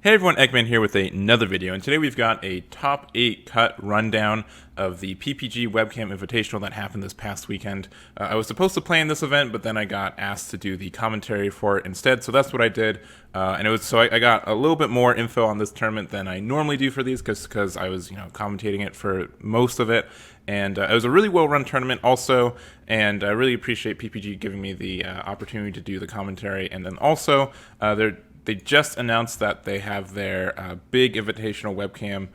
Hey everyone, Egman here with another video, and today we've got a top 8 cut rundown of the PPG Webcam Invitational that happened this past weekend. I was supposed to play in this event, but then I got asked to do the commentary for it instead, so that's what I did. I got a little bit more info on this tournament than I normally do for these, because I was commentating it for most of it, and it was a really well-run tournament also, and I really appreciate PPG giving me the opportunity to do the commentary, and then also they just announced that they have their big invitational webcam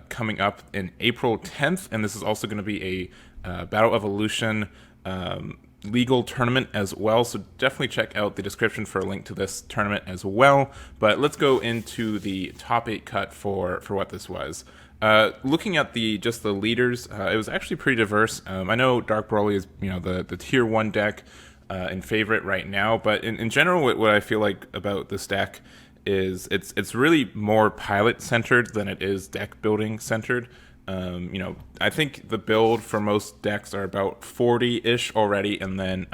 coming up in April 10th, and this is also going to be a Battle Evolution legal tournament as well, so definitely check out the description for a link to this tournament as well. But let's go into the top 8 cut for what this was. Looking at just the leaders, it was actually pretty diverse. I know Dark Broly is the tier 1 deck in favorite right now, but in general, what I feel like about this deck is it's really more pilot centered than it is deck building centered. I think the build for most decks are about 40-ish already, and then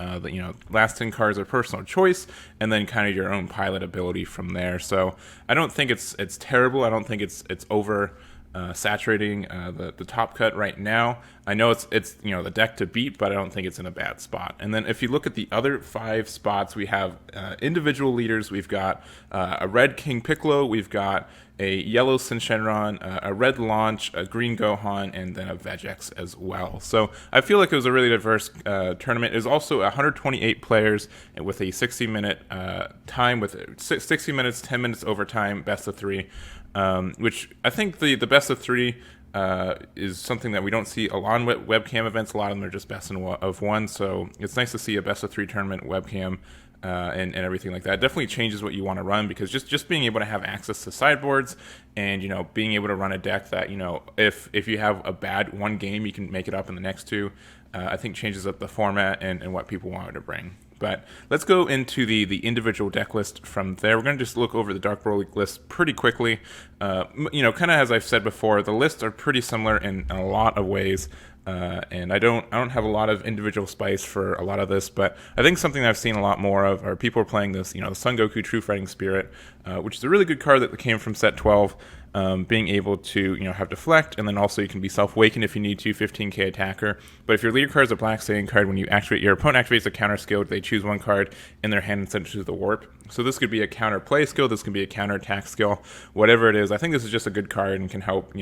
last 10 cards are personal choice, and then kind of your own pilot ability from there. So I don't think it's terrible. I don't think it's over saturating the top cut right now. I know it's the deck to beat, but I don't think it's in a bad spot. And then if you look at the other 5 spots, we have individual leaders. We've got a red King Piccolo, we've got a yellow Syn Shenron, a red Launch, a green Gohan, and then a Vegeks as well. So I feel like it was a really diverse tournament. It was also 128 players with a 60-minute time, with 60 minutes, 10 minutes overtime, best of 3. Which I think the best of 3 is something that we don't see a lot on webcam events. A lot of them are just best of 1, so it's nice to see a best of 3 tournament webcam and everything like that. It definitely changes what you want to run, because just being able to have access to sideboards and being able to run a deck that if you have a bad one game, you can make it up in the next 2. I think changes up the format and what people wanted to bring. But let's go into the individual deck list from there. We're going to just look over the Dark Broly list pretty quickly. Kind of as I've said before, the lists are pretty similar in a lot of ways. And I don't have a lot of individual spice for a lot of this, but I think something that I've seen a lot more of are people are playing this, the Son Goku True Fighting Spirit, which is a really good card that came from set 12. Being able to have deflect, and then also you can be self-awakened if you need to, 15k attacker. But if your leader card is a black Saiyan card, when you activate, your opponent activates a counter skill, they choose one card in their hand and send it to the warp. So this could be a counter play skill, this could be a counter attack skill, whatever it is. I think this is just a good card and can help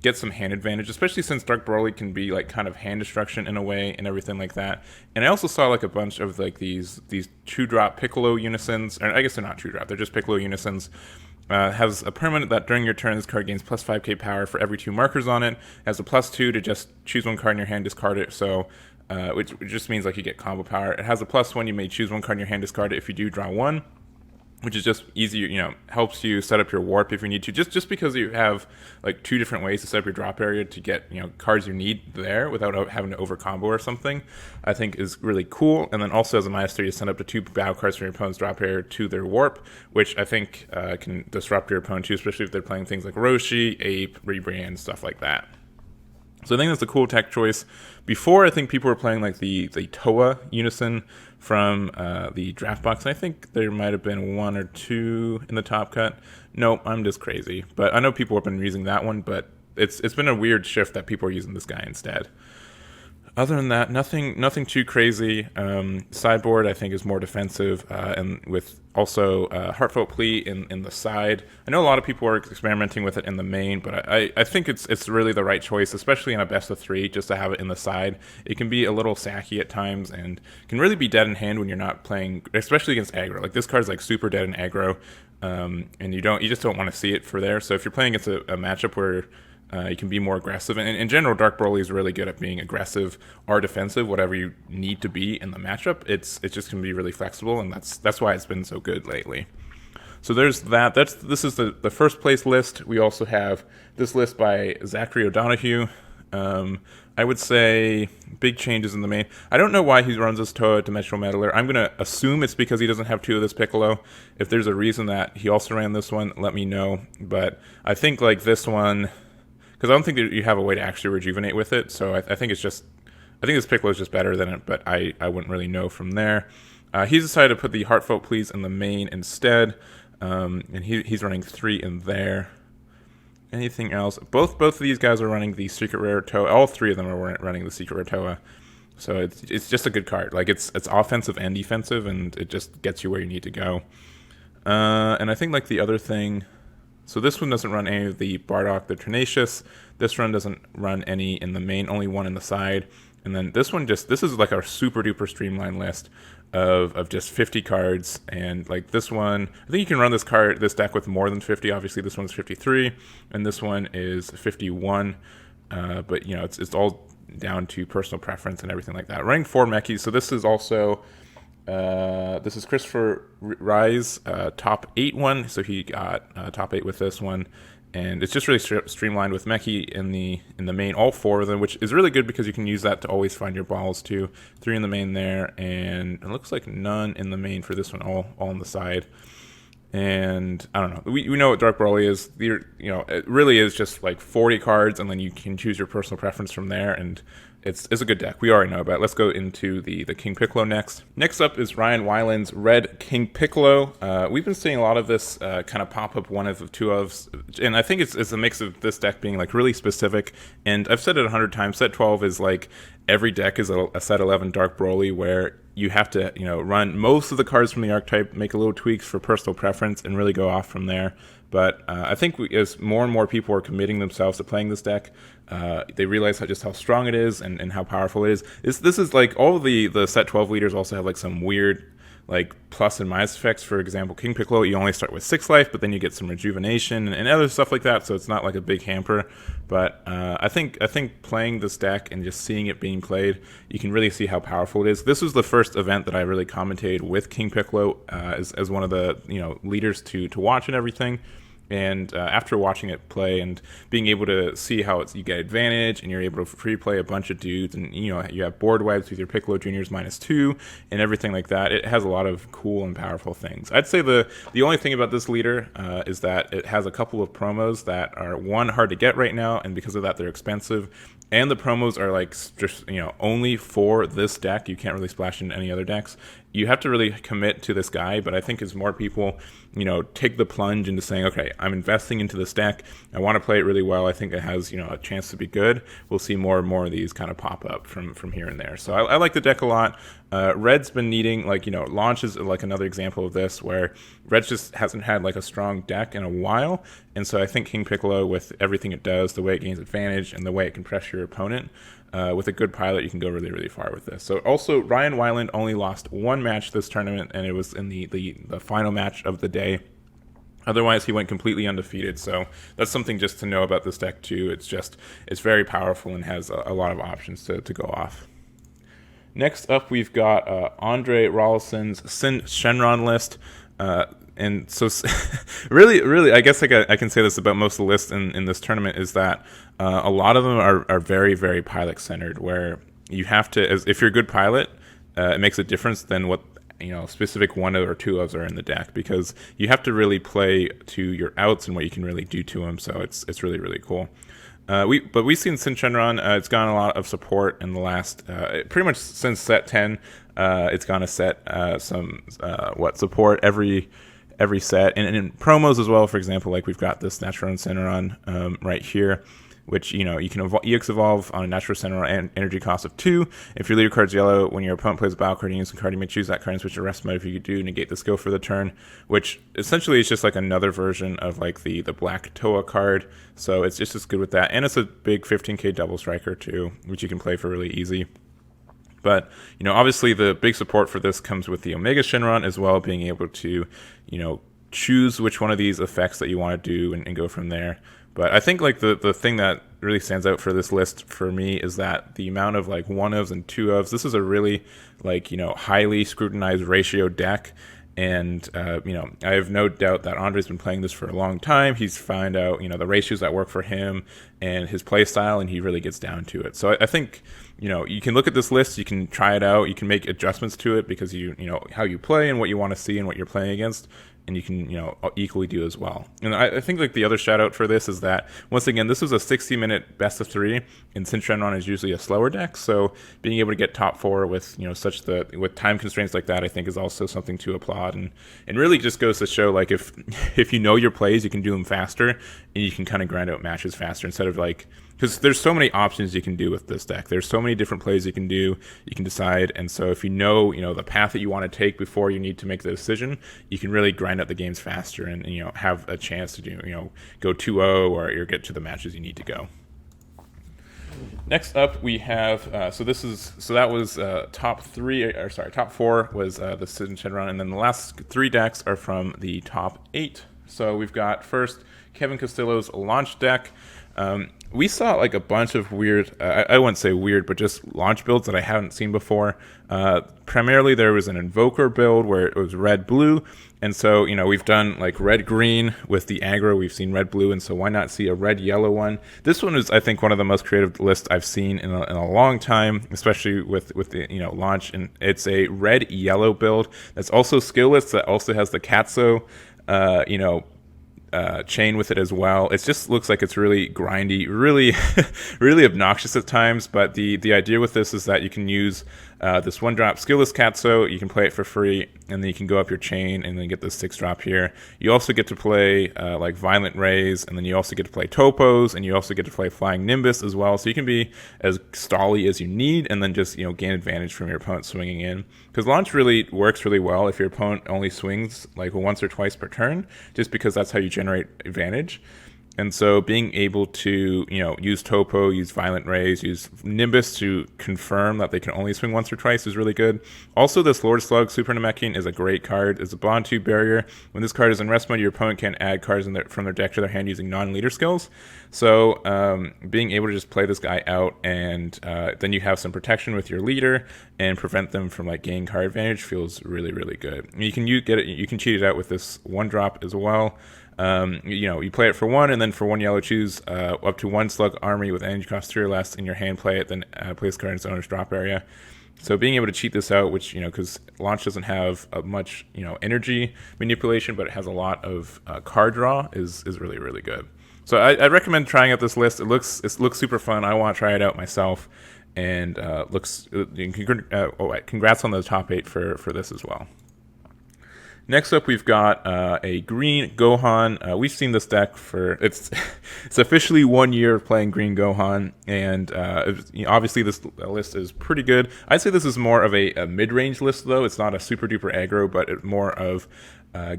get some hand advantage, especially since Dark Broly can be kind of hand destruction in a way and everything like that. And I also saw a bunch of these 2-drop Piccolo unisons, or I guess they're not 2-drop, they're just Piccolo unisons. Has a permanent that during your turn this card gains plus 5k power for every 2 markers on it. Has a plus 2 to just choose one card in your hand, discard it. So which just means you get combo power. It has a plus 1, you may choose one card in your hand, discard it if you do draw 1. Which is just easy, helps you set up your warp if you need to. Just because you have 2 different ways to set up your drop area to get cards you need there without having to over combo or something, I think is really cool. And then also as a -3, you send up to 2 battle cards from your opponent's drop area to their warp, which I think can disrupt your opponent too, especially if they're playing things like Roshi, Ape, Rebrand, stuff like that. So I think that's a cool tech choice. Before, I think people were playing the Toa unison from the draft box. And I think there might have been 1 or 2 in the top cut. Nope, I'm just crazy. But I know people have been using that one, but it's been a weird shift that people are using this guy instead. Other than that, nothing too crazy. Sideboard, I think, is more defensive, and with also Heartfelt Plea in the side. I know a lot of people are experimenting with it in the main, but I think it's really the right choice, especially in a best of 3, just to have it in the side. It can be a little sacky at times, and can really be dead in hand when you're not playing, especially against aggro. This card's super dead in aggro, and you just don't want to see it for there. So if you're playing against a matchup where you can be more aggressive. And in general, Dark Broly is really good at being aggressive or defensive, whatever you need to be in the matchup. It's just going to be really flexible, and that's why it's been so good lately. So there's that. This is the first place list. We also have this list by Zachary O'Donohue. I would say big changes in the main. I don't know why he runs this Toa Dimensional Meddler. I'm going to assume it's because he doesn't have 2 of this Piccolo. If there's a reason that he also ran this one, let me know. But I think this one, because I don't think that you have a way to actually rejuvenate with it, so I think this Piccolo is just better than it, but I wouldn't really know from there. He's decided to put the Heartfelt Pleas in the main instead. and he's running 3 in there. Anything else? Both of these guys are running the Secret Rare Toa. All 3 of them are running the Secret Rare Toa. So it's just a good card. Like it's offensive and defensive, and it just gets you where you need to go. And I think like the other thing, so this one doesn't run any of the Bardock the Tenacious. This run doesn't run any in the main, only one in the side. And then this one this is like our super duper streamlined list of just 50 cards. And like this one, I think you can run this deck with more than 50. Obviously this one's 53 and this one is 51. But you know, it's all down to personal preference and everything like that. Running 4 mechis. So this is also, this is Christopher Rise, top 8 one. So he got top 8 with this one. And it's just really streamlined with Meki in the main, all 4 of them, which is really good because you can use that to always find your balls too. 3 in the main there, and it looks like none in the main for this one, all on the side. And I don't know, we know what Dark Broly is. You know, it really is just like 40 cards, and then you can choose your personal preference from there, and it's a good deck. We already know about it. Let's go into the King Piccolo next. Next up is Ryan Weiland's Red King Piccolo. We've been seeing a lot of this kind of pop up, one of the 2 ofs, and I think it's a mix of this deck being like really specific. And I've said it 100 times. Set 12 is like every deck is a set 11 Dark Broly where you have to, you know, run most of the cards from the archetype, make a little tweaks for personal preference, and really go off from there. But I think as more and more people are committing themselves to playing this deck, they realize just how strong it is and how powerful it is. This is like all of the set 12 leaders also have like some weird like plus and minus effects. For example, King Piccolo, you only start with 6 life, but then you get some rejuvenation and other stuff like that. So it's not like a big hamper. But I think playing this deck and just seeing it being played, you can really see how powerful it is. This was the first event that I really commentated with King Piccolo as one of the leaders to watch and everything. And after watching it play and being able to see how you get advantage and you're able to free play a bunch of dudes, and you have board wipes with your Piccolo Juniors -2 and everything like that, it has a lot of cool and powerful things. I'd say the only thing about this leader is that it has a couple of promos that are hard to get right now, and because of that they're expensive. And the promos are like just only for this deck. You can't really splash into any other decks. You have to really commit to this guy, but I think as more people take the plunge into saying, okay, I'm investing into this deck, I want to play it really well, I think it has a chance to be good, we'll see more and more of these kind of pop up from here and there. So I like the deck a lot. Red's been needing launch is like another example of this, where Red just hasn't had like a strong deck in a while, and so I think King Piccolo, with everything it does, the way it gains advantage and the way it can pressure your opponent, with a good pilot, you can go really, really far with this. So also, Ryan Weiland only lost 1 match this tournament, and it was in the final match of the day. Otherwise, he went completely undefeated. So that's something just to know about this deck too. It's very powerful and has a lot of options to go off. Next up, we've got Andre Rollison's Syn Shenron list. And so really, I guess I can say this about most of the lists in this tournament, is that a lot of them are very, very pilot-centered, where you have to, if you're a good pilot, it makes a difference than what specific 1 or 2 ofs are in the deck, because you have to really play to your outs and what you can really do to them. So it's really, really cool. We've seen Syn Shenron. It's gotten a lot of support in the last, pretty much since set 10. It's gonna set some support every set, and in promos as well. For example, like we've got this Natural Shenron right here, which you can EX evolve on a Natural Shenron and energy cost of 2. If your leader card's yellow, when your opponent plays a battle card and uses a card, you may choose that card and switch to rest mode. If you do, negate the skill for the turn, which essentially is just like another version of like the Black Toa card. So it's just as good with that, and it's a big 15k double striker too, which you can play for really easy. But obviously the big support for this comes with the Omega Shenron as well, being able to choose which one of these effects that you want to do and go from there. But I think like the thing that really stands out for this list for me is that the amount of like 1 ofs and 2 ofs. This is a really like highly scrutinized ratio deck. And, I have no doubt that Andre's been playing this for a long time. He's found out, the ratios that work for him and his play style, and he really gets down to it. So I think, you can look at this list, you can try it out, you can make adjustments to it because you know how you play and what you want to see and what you're playing against, and you can equally do as well. And I think like the other shout out for this is that once again this was a 60-minute best of 3, and Syn Shenron is usually a slower deck, so being able to get top 4 with with time constraints like that, I think is also something to applaud, and really just goes to show like if you know your plays, you can do them faster and you can kind of grind out matches faster instead of like, because there's so many options you can do with this deck. There's so many different plays you can do, you can decide, and so if you know the path that you want to take before you need to make the decision, you can really grind out the games faster and have a chance to go 2-0 or get to the matches you need to go. Next up, we have that was top 4 was the Syn Shenron, and then the last 3 decks are from the top 8. So we've got first Kevin Castillo's launch deck. We saw like a bunch of weird, I wouldn't say weird, but just launch builds that I haven't seen before. Primarily there was an Invoker build where it was red-blue, and so, we've done like red-green with the aggro, we've seen red-blue, and so why not see a red-yellow one? This one is, I think, one of the most creative lists I've seen in a long time, especially with the, launch, and it's a red-yellow build that's also skillless, that also has the Katso, chain with it as well. It just looks like it's really grindy, really really obnoxious at times, but the idea with this is that you can use this 1-drop skillless Katso, you can play it for free, and then you can go up your chain and then get this 6-drop here. You also get to play like Violent Rays, and then you also get to play Topos, and you also get to play Flying Nimbus as well, so you can be as stally as you need and then just gain advantage from your opponent swinging in, because launch really works really well if your opponent only swings like once or twice per turn, just because that's how you generate advantage. And so being able to, use Topo, use Violent Rays, use Nimbus to confirm that they can only swing once or twice is really good. Also, this Lord Slug Super Namekian is a great card. It's a Bond 2 barrier. When this card is in rest mode, your opponent can add cards from their deck to their hand using non-leader skills. So being able to just play this guy out, and then you have some protection with your leader and prevent them from like gaining card advantage feels really, really good. You can you can cheat it out with this 1-drop as well. You play it for 1, and then for 1 yellow, choose up to 1 slug army with energy cost 3 or less in your hand, play it, then play this card in its owner's drop area. So being able to cheat this out, which, because launch doesn't have much, energy manipulation, but it has a lot of card draw, is really, really good. So I recommend trying out this list. It looks super fun. I want to try it out myself, and congrats on the top 8 for this as well. Next up, we've got a green Gohan. We've seen this deck for it's officially 1 year of playing green Gohan, and obviously this list is pretty good. I'd say this is more of a mid-range list, though. It's not a super duper aggro, but it's more of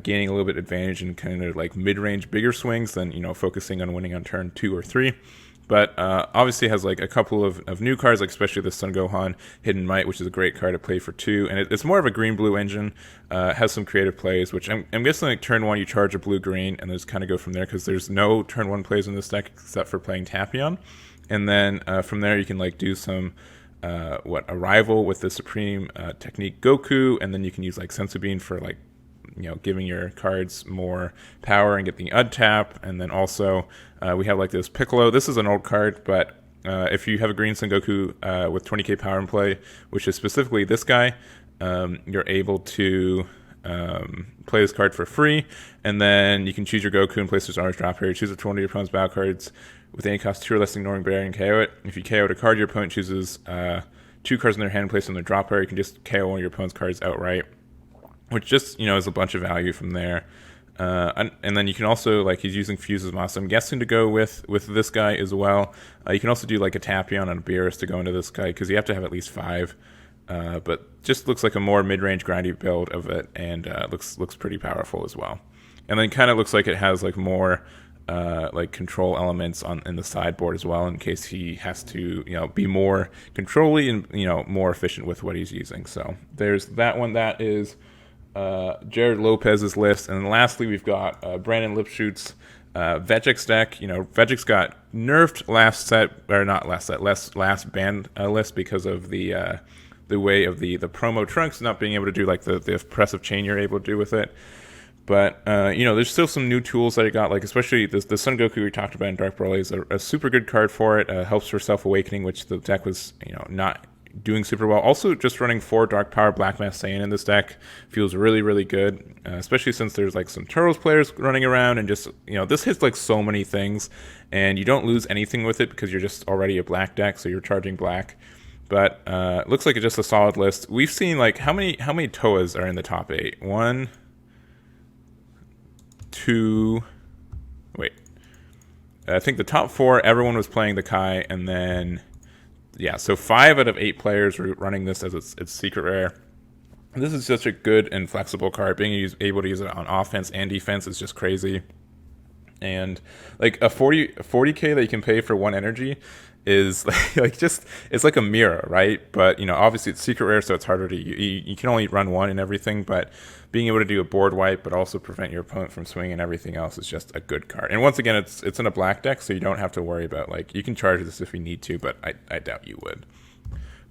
gaining a little bit advantage in kind of like mid-range bigger swings than focusing on winning on turn 2 or 3. But obviously has like a couple of new cards, like especially the Sun Gohan Hidden Might, which is a great card to play for 2. And it's more of a green-blue engine, has some creative plays, which I'm guessing like turn 1 you charge a blue-green and just kind of go from there, because there's no turn 1 plays in this deck except for playing Tapion. And then from there you can like do some Arrival with the Supreme Technique Goku, and then you can use like Sensu Bean for like giving your cards more power and get the untap. And then also we have like this Piccolo. This is an old card, but if you have a green Son Goku with 20k power in play, which is specifically this guy, you're able to play this card for free, and then you can choose your Goku and place this orange drop here. Choose a 20 of your opponent's battle cards with any cost 2 or less, ignoring barrier, and KO it. If you KO a card, your opponent chooses 2 cards in their hand and place them in their drop area. You can just KO one of your opponent's cards outright, which just is a bunch of value from there. And then you can also, like, he's using Fuse's Moss, I'm guessing, to go with this guy as well. You can also do like a Tapion and a Beerus to go into this guy, because you have to have at least 5. But just looks like a more mid-range grindy build of it, and looks pretty powerful as well. And then kind of looks like it has like more like control elements in the sideboard as well, in case he has to be more control-y and more efficient with what he's using. So there's that one. That is Jared Lopez's list. And then lastly, we've got Brandon Lipschutz's Vegeks deck. Vegeks got nerfed last banned list because of the way of the promo trunks not being able to do like the oppressive chain you're able to do with it. But, there's still some new tools that I got, like especially the Son Goku we talked about in Dark Broly is a super good card for it. Helps for Self-Awakening, which the deck was, not doing super well. Also, just running 4 Dark Power Black Mass Saiyan in this deck feels really, really good, especially since there's like some Turtles players running around, and just, this hits like so many things, and you don't lose anything with it because you're just already a black deck, so you're charging black. But it looks like it's just a solid list. We've seen like how many Toas are in the top 8? 1, 2, wait. I think the top 4, everyone was playing the Kai, and then, yeah, so 5 out of 8 players were running this as its secret rare. And this is such a good and flexible card. Being able to use it on offense and defense is just crazy. And like a 40k that you can pay for 1 energy is like just, it's like a mirror, right? But obviously it's secret rare, so it's harder to you can only run 1 and everything, but being able to do a board wipe but also prevent your opponent from swinging and everything else is just a good card. And once again, it's in a black deck, so you don't have to worry about, like, you can charge this if you need to, but I doubt you would.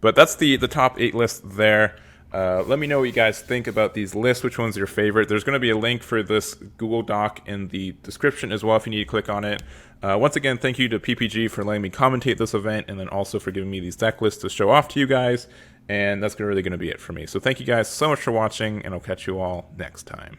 But that's the top 8 list there. Let me know what you guys think about these lists, which one's your favorite. There's going to be a link for this Google Doc in the description as well if you need to click on it. Once again, thank you to PPG for letting me commentate this event, and then also for giving me these deck lists to show off to you guys. And that's really going to be it for me. So thank you guys so much for watching, and I'll catch you all next time.